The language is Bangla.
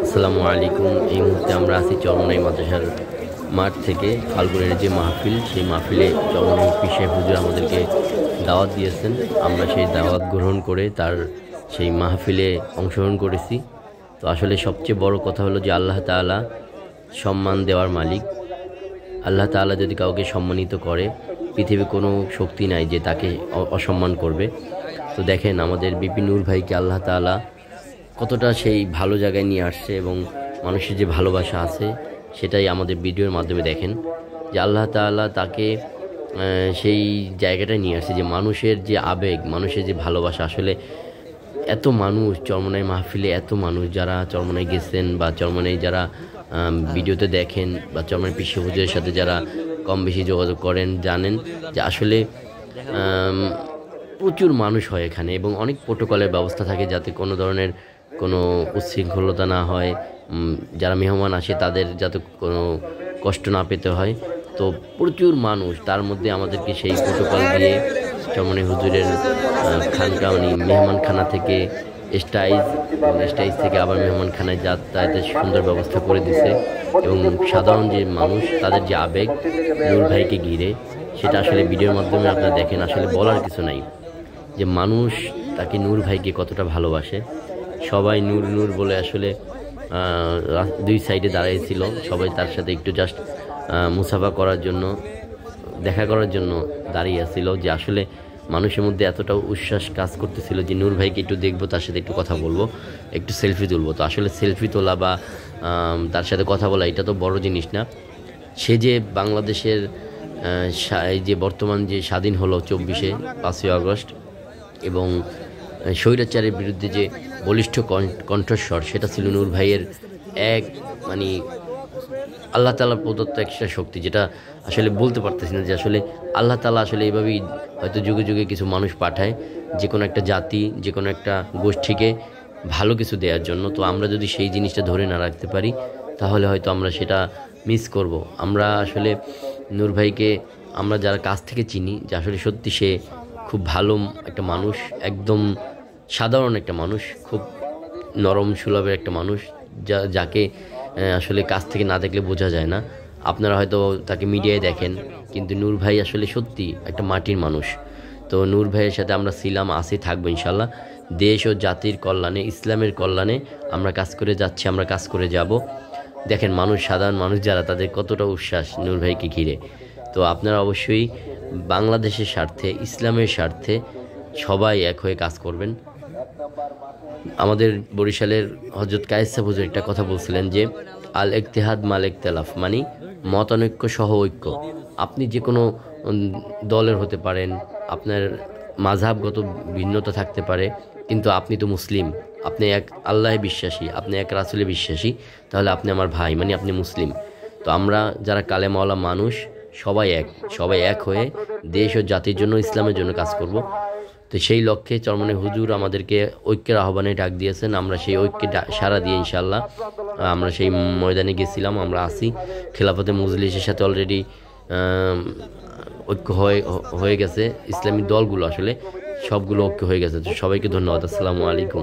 আসসালামু আলাইকুম। এই মুহূর্তে আমরা আছি চরমনাই মাদ্রাসার মাঠ থেকে ফাল্গুনের যে মাহফিল, সেই মাহফিলে চরমনাই পীর সাহেব হুজুর আমাদেরকে দাওয়াত দিয়েছেন। আমরা সেই দাওয়াত গ্রহণ করে তার সেই মাহফিলে অংশগ্রহণ করেছি। তো আসলে সবচেয়ে বড় কথা হলো যে আল্লাহ তাআলা সম্মান দেওয়ার মালিক। আল্লাহ তাআলা যদি কাউকে সম্মানিত করে, পৃথিবীর কোনো শক্তি নাই যে তাকে অসম্মান করবে। তো দেখেন আমাদের বিপিন নূর ভাইকে আল্লাহ তাআলা কতটা সেই ভালো জায়গায় নিয়ে আসছে, এবং মানুষের যে ভালোবাসা আছে সেটাই আমাদের ভিডিওর মাধ্যমে দেখেন যে আল্লাহ তাআলা তাকে সেই জায়গাটায় নিয়ে আসছে, যে মানুষের যে আবেগ, মানুষের যে ভালোবাসা। আসলে এত মানুষ চরমনাই মাহফিলে, এত মানুষ যারা চরমনাই গেছেন বা চরমনাই যারা ভিডিওতে দেখেন বা চরমনাই পীর সাহেব হুজুরের সাথে যারা কম বেশি যোগাযোগ করেন, জানেন যে আসলে প্রচুর মানুষ হয় এখানে, এবং অনেক প্রোটোকলের ব্যবস্থা থাকে যাতে কোনো ধরনের কোনো উচ্ছৃঙ্খলতা না হয়, যারা মেহমান আসে তাদের যাতে কোনো কষ্ট না পেতে হয়। তো প্রচুর মানুষ, তার মধ্যে আমাদেরকে সেই প্রোটোকল দিয়ে চরমনাই হুজুরের খানকা মানে মেহমানখানা থেকে স্টাইজ থেকে আবার মেহমানখানায় যাতায়াতের সুন্দর ব্যবস্থা করে দিছে। এবং সাধারণ যে মানুষ, তাদের যে আবেগ নূর ভাইকে ঘিরে, সেটা আসলে ভিডিওর মাধ্যমে আপনারা দেখেন। আসলে বলার কিছু নাই যে মানুষ তাকে নূর ভাইকে কতটা ভালোবাসে। সবাই নূর নূর বলে আসলে দুই সাইডে দাঁড়িয়েছিল, সবাই তার সাথে একটু জাস্ট মুসাফা করার জন্য, দেখা করার জন্য দাঁড়িয়ে ছিল। যে আসলে মানুষের মধ্যে এতটা উচ্ছ্বাস কাজ করতেছিল যে নূর ভাইকে একটু দেখবো, তার সাথে একটু কথা বলবো, একটু সেলফি তুলবো। তো আসলে সেলফি তোলা বা তার সাথে কথা বলা এটা তো বড় জিনিস না। সে যে বাংলাদেশের এই যে বর্তমান যে স্বাধীন হলো 5ই আগস্ট, এবং স্বৈরাচারের বিরুদ্ধে যে বলিষ্ঠ কণ্ঠস্বর, সেটা ছিল নূর ভাইয়ের এক মানে আল্লাহ তাআলা প্রদত্ত একটা শক্তি, যেটা আসলে বলতে পারতেছি না। যে আসলে আল্লাহ তাআলা আসলে এইভাবেই হয়তো যুগে যুগে কিছু মানুষ পাঠায় যে কোনো একটা জাতি, যে কোনো একটা গোষ্ঠীকে ভালো কিছু দেওয়ার জন্য। তো আমরা যদি সেই জিনিসটা ধরে না রাখতে পারি, তাহলে হয়তো আমরা সেটা মিস করব। আমরা আসলে নূর ভাইকে আমরা যারা কাছ থেকে চিনি, যে আসলে সত্যি সে খুব ভালো একটা মানুষ, একদম সাধারণ একটা মানুষ, খুব নরম সুলভের একটা মানুষ, যাকে আসলে কাছ থেকে না দেখলে বোঝা যায় না। আপনারা হয়তো তাকে মিডিয়ায় দেখেন, কিন্তু নূর ভাই আসলে সত্যি একটা মাটির মানুষ। তো নূর ভাইয়ের সাথে আমরা ছিলাম, আসি, থাকবো ইনশাল্লাহ। দেশ ও জাতির কল্যাণে, ইসলামের কল্যাণে আমরা কাজ করে যাচ্ছি, আমরা কাজ করে যাব। দেখেন মানুষ, সাধারণ মানুষ যারা, তাদের কতটা উচ্ছ্বাস নূর ভাইকে ঘিরে। তো আপনারা অবশ্যই বাংলাদেশের স্বার্থে, ইসলামের স্বার্থে সবাই এক হয়ে কাজ করবেন। আমাদের বরিশালের হযরত কায়েস সাহেব হুজুর একটা কথা বলছিলেন যে আল ইত্তেহাদ মাল ইখতিলাফ, মানে মতানৈক্য সহ ঐক্য। আপনি যে কোনো দলের হতে পারেন, আপনার মাযহাবগত ভিন্নতা থাকতে পারে, কিন্তু আপনি তো মুসলিম, আপনি এক আল্লাহে বিশ্বাসী, আপনি এক রাসূলে বিশ্বাসী, তাহলে আপনি আমার ভাই, মানে আপনি মুসলিম। তো আমরা যারা কালেমাওয়ালা মানুষ, সবাই এক হয়ে দেশ ও জাতির জন্য, ইসলামের জন্য কাজ করব। তো সেই লক্ষ্যে চরমনাই হুজুর আমাদেরকে ঐক্যের আহ্বানে ডাক দিয়েছেন। আমরা সেই ঐক্যে সাড়া দিয়ে ইনশাল্লাহ আমরা সেই ময়দানে গেছিলাম। আমরা আসি খেলাফতে মজলিসের সাথে অলরেডি ঐক্য হয়ে গেছে। ইসলামিক দলগুলো আসলে সবগুলো ঐক্য হয়ে গেছে। তো সবাইকে ধন্যবাদ। আসসালামু আলাইকুম।